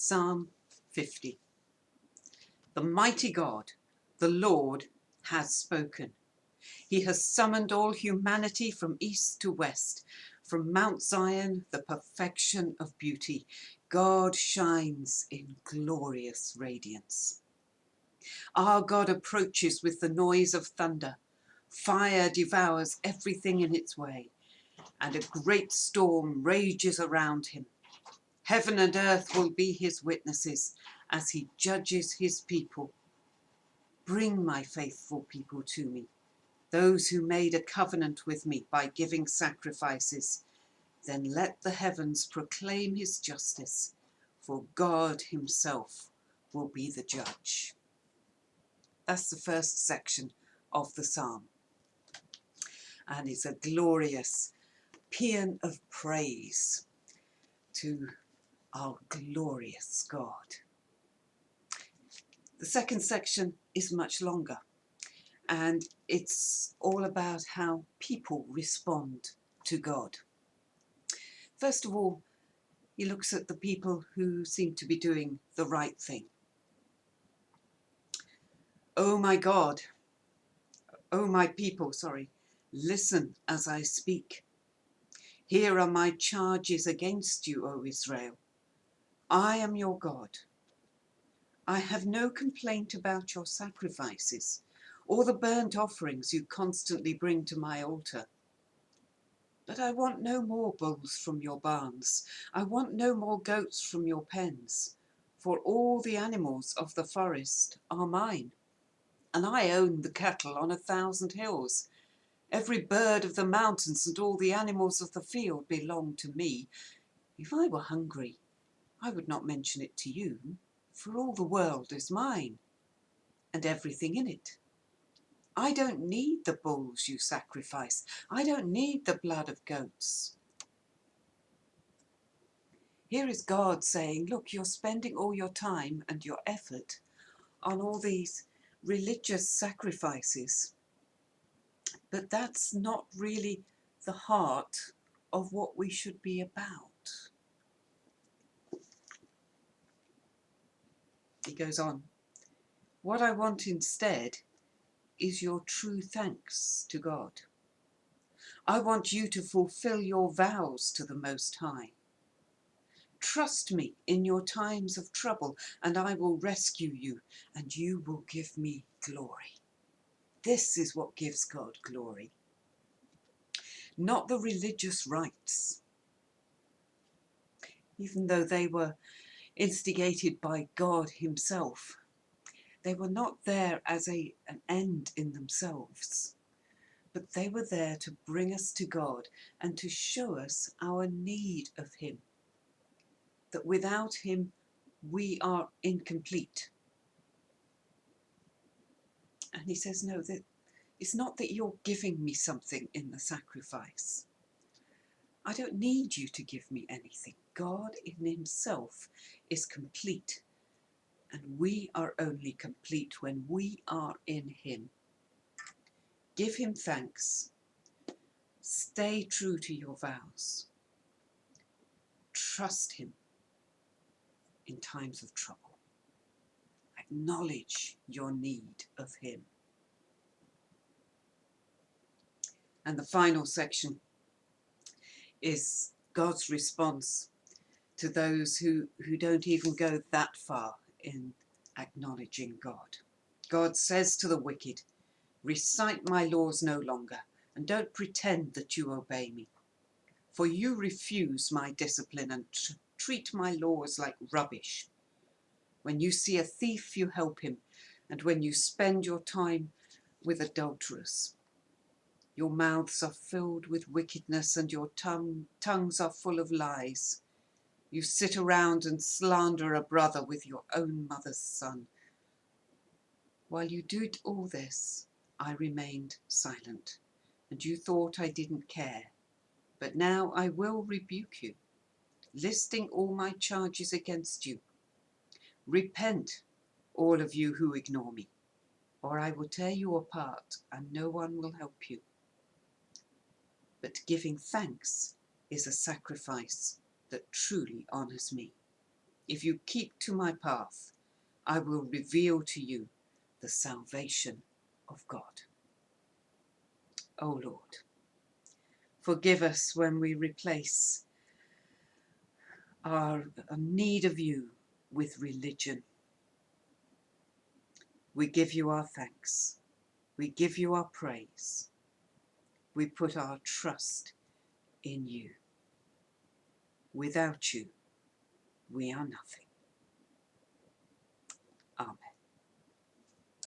Psalm 50. The mighty God, the Lord, has spoken. He has summoned all humanity from east to west. From Mount Zion, the perfection of beauty, God shines in glorious radiance. Our God approaches with the noise of thunder. Fire devours everything in its way, and a great storm rages around him. Heaven and earth will be his witnesses as he judges his people. Bring my faithful people to me, those who made a covenant with me by giving sacrifices. Then let the heavens proclaim his justice, for God himself will be the judge. That's the first section of the psalm. And it's a glorious paean of praise to our glorious God. The second section is much longer, and it's all about how people respond to God. First of all, he looks at the people who seem to be doing the right thing. Oh my God, oh my people, listen as I speak. Here are my charges against you, O Israel. I am your God. I have no complaint about your sacrifices or the burnt offerings you constantly bring to my altar. But I want no more bulls from your barns. I want no more goats from your pens. For all the animals of the forest are mine, and I own the cattle on 1,000 hills. Every bird of the mountains and all the animals of the field belong to me. If I were hungry, I would not mention it to you, for all the world is mine, and everything in it. I don't need the bulls you sacrifice. I don't need the blood of goats. Here is God saying, look, you're spending all your time and your effort on all these religious sacrifices, but that's not really the heart of what we should be about. He goes on, what I want instead is your true thanks to God. I want you to fulfill your vows to the Most High. Trust me in your times of trouble, and I will rescue you, and you will give me glory. This is what gives God glory. Not the religious rites, even though they were instigated by God himself. They were not there as an end in themselves, but they were there to bring us to God and to show us our need of him, that without him we are incomplete. And he says, no, that it's not that you're giving me something in the sacrifice. I don't need you to give me anything. God in himself is complete, and we are only complete when we are in him. Give him thanks. Stay true to your vows. Trust him in times of trouble. Acknowledge your need of him. And the final section is God's response to those who don't even go that far in acknowledging God. God says to the wicked, recite my laws no longer, and don't pretend that you obey me. For you refuse my discipline and treat my laws like rubbish. When you see a thief, you help him, and when you spend your time with adulterers. Your mouths are filled with wickedness, and your tongues are full of lies. You sit around and slander a brother with your own mother's son. While you did all this, I remained silent, and you thought I didn't care. But now I will rebuke you, listing all my charges against you. Repent, all of you who ignore me, or I will tear you apart, and no one will help you. But giving thanks is a sacrifice that truly honors me. If you keep to my path, I will reveal to you the salvation of God. O Lord, forgive us when we replace our need of you with religion. We give you our thanks. We give you our praise. We put our trust in you. Without you, we are nothing.